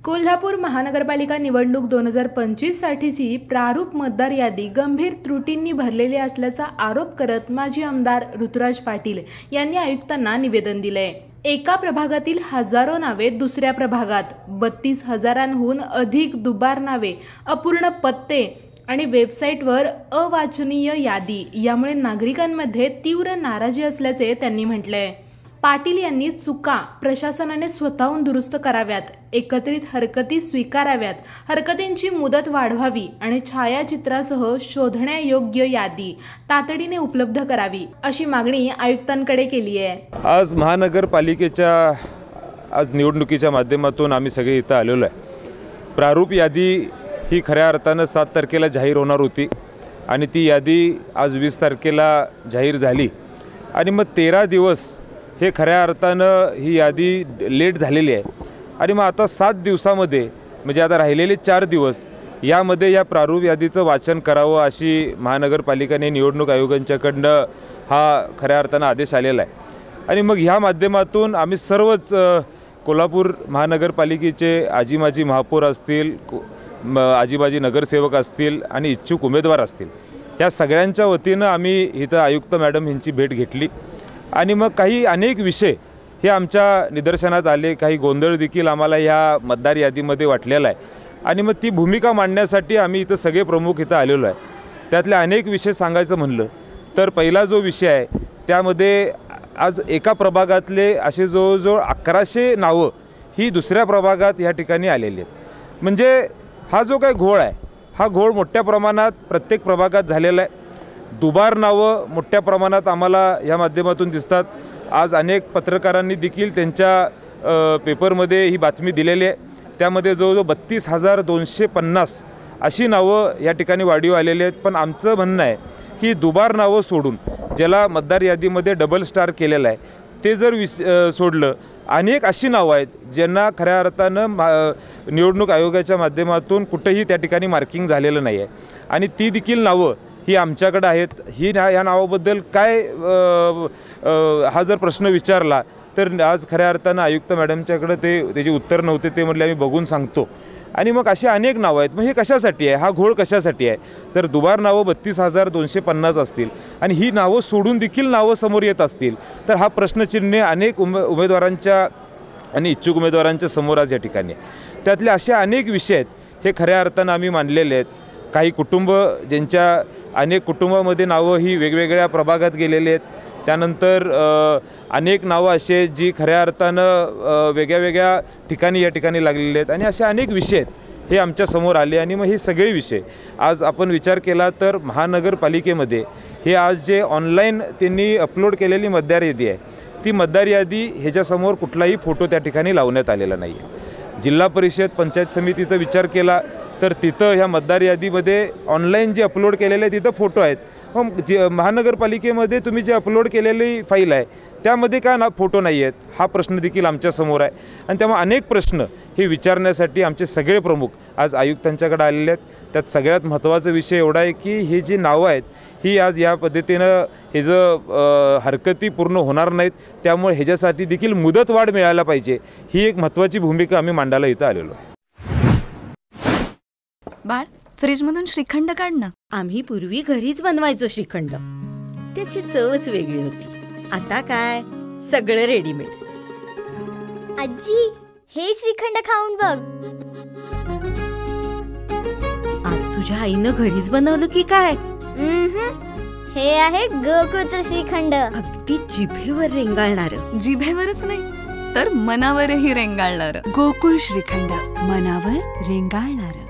कोल्हापूर महानगरपालिका निवडणूक 2025 साठीची प्रारूप मतदार यादी गंभीर त्रुटींनी भरलेली असल्याचा आरोप करत माजी आमदार ऋतुराज पाटील यांनी आयुक्तांना निवेदन दिले। एका प्रभागातील हजारो नावे दुसऱ्या प्रभागात, 32,000हून अधिक दुबार नावे, अपूर्ण पत्ते आणि वेबसाईटवर अवाचनीय यादी यामुळे नागरिकांमध्ये तीव्र नाराजी असल्याचे त्यांनी म्हटले। पाटील यांनी चुका प्रशासनाने स्वतःहून दुरुस्त कराव्यात, एकत्रित हरकती स्वीकाराव्यात, हरकतींची मुदत वाढवावी आणि छायाचित्रासह शोधण्यायोग्य यादी तातडीने उपलब्ध करावी अशी मागणी आयुक्तांकडे केली आहे। आज महानगरपालिकेच्या निवडणुकीच्या माध्यमातून आम्ही सगळे इथं आलेलो आहे। प्रारूप यादी ही खऱ्या अर्थानं 7 तारखेला जाहीर होणार होती आणि ती यादी आज 20 तारखेला जाहीर झाली आणि मग 13 दिवस हे खऱ्या अर्थानं ही यादी लेट झालेली आहे आणि मग आता 7 दिवसामध्ये म्हणजे आता राहिलेले 4 दिवस यामध्ये या प्रारूप यादीचं वाचन करावं अशी महानगरपालिकेने निवडणूक आयोगांच्याकडनं हा खऱ्या अर्थानं आदेश आलेला आहे। आणि मग ह्या माध्यमातून आम्ही सर्वच कोल्हापूर महानगरपालिकेचे आजी माजी महापौर असतील, आजी माजी नगरसेवक असतील आणि इच्छुक उमेदवार असतील, या सगळ्यांच्या वतीनं आम्ही इथं आयुक्त मॅडम यांची भेट घेतली आणि मग काही अनेक विषय हे आमच्या निदर्शनात आले, काही गोंधळ देखील आम्हाला ह्या मतदार यादीमध्ये वाटलेला आहे आणि मग ती भूमिका मांडण्यासाठी आम्ही इथं सगळे प्रमुख इथं आलेलो आहे। त्यातले अनेक विषय सांगायचं म्हणलं तर पहिला जो विषय आहे त्यामध्ये आज एका प्रभागातले असे जवळजवळ 1100 नावं ही दुसऱ्या प्रभागात ह्या ठिकाणी आलेली आहेत। म्हणजे हा जो काही घोळ आहे हा घोळ मोठ्या प्रमाणात प्रत्येक प्रभागात झालेला आहे। दुबार नावं मोठ्या प्रमाणात आम्हाला या माध्यमातून दिसतात। आज अनेक पत्रकारांनी देखील त्यांच्या पेपरमध्ये ही बातमी दिलेली आहे। त्यामध्ये जवळजवळ 32,250 अशी नावं या ठिकाणी वाढीव आलेली आहेत। पण आमचं म्हणणं आहे की दुबार नावं सोडून ज्याला मतदार यादीमध्ये डबल स्टार केलेलं आहे ते जर सोडलं, अनेक अशी नावं आहेत ज्यांना खऱ्या अर्थानं निवडणूक आयोगाच्या माध्यमातून कुठेही त्या ठिकाणी मार्किंग झालेलं नाही आहे आणि ती देखील नावं ही आमच्याकडे आहेत। ह्या नावाबद्दल काय हा जर प्रश्न विचारला तर आज खऱ्या अर्थानं आयुक्त मॅडमच्याकडे त्याचे उत्तर नव्हते, ते म्हटले आम्ही बघून सांगतो। आणि मग अशी अनेक नावं आहेत। मग हे कशासाठी आहे, हा घोळ कशासाठी आहे? तर दुबार नावं 32,250 असतील आणि ही नावं सोडून देखील नावं समोर येत असतील तर हा प्रश्नचिन्ह अनेक उमेदवारांच्या आणि इच्छुक उमेदवारांच्या समोर आज या ठिकाणी आहे। त्यातले असे अनेक विषय आहेत हे खऱ्या अर्थानं आम्ही मांडलेले आहेत। काही कुटुंब ज्यांच्या अनेक कुटुंबामध्ये नावं ही वेगवेगळ्या प्रभागात गेलेली आहेत, त्यानंतर अनेक नावं अशी आहेत जी खऱ्या अर्थानं वेगळ्या वेगळ्या ठिकाणी या ठिकाणी लागलेले आहेत आणि असे अनेक विषय आहेत हे आमच्या समोर आले। आणि मग हे सगळे विषय आज आपण विचार केला तर महानगरपालिकेमध्ये हे आज जे ऑनलाईन त्यांनी अपलोड केलेली मतदार यादी आहे ती मतदार यादी ह्याच्यासमोर कुठलाही फोटो त्या ठिकाणी लावण्यात आलेला नाही आहे। जिल्हा परिषद पंचायत समितीचा विचार केला तर तिथं ह्या मतदार यादीमध्ये ऑनलाईन जे अपलोड केलेले आहे तिथं फोटो आहेत। मग महानगरपालिकेमध्ये तुम्ही जे अपलोड केलेली फाईल आहे त्यामध्ये का फोटो नाही आहेत हा प्रश्न देखील आमच्यासमोर आहे। आणि त्यामुळे अनेक प्रश्न हे विचारण्यासाठी आमचे सगळे प्रमुख आज आयुक्तांच्याकडे आलेले आहेत। त्यात सगळ्यात महत्त्वाचा विषय एवढा आहे की हे जी नावं आहेत ही आज या पद्धतीनं हे जर हरकती पूर्ण होणार नाहीत, त्यामुळे ह्याच्यासाठी देखील मुदतवाढ मिळायला पाहिजे, ही एक महत्त्वाची भूमिका आम्ही मांडायला इथं आलेलो आहे। बाळ, फ्रीजमधून श्रीखंड काढ ना। आम्ही पूर्वी घरीच बनवायचो श्रीखंड, त्याची चवच वेगळी होती। आता काय सगळं रेडीमेड। आजी, हे श्रीखंड खाऊन बघ। आज तुझ्या आईनं घरीच बनवलं की काय? हे आहे गोकुळचं श्रीखंड, अगदी जिभेवर रेंगाळणार। जिभेवरच नाही तर मनावरही रेंगाळणार। गोकुळ श्रीखंड, मनावर रेंगाळणार।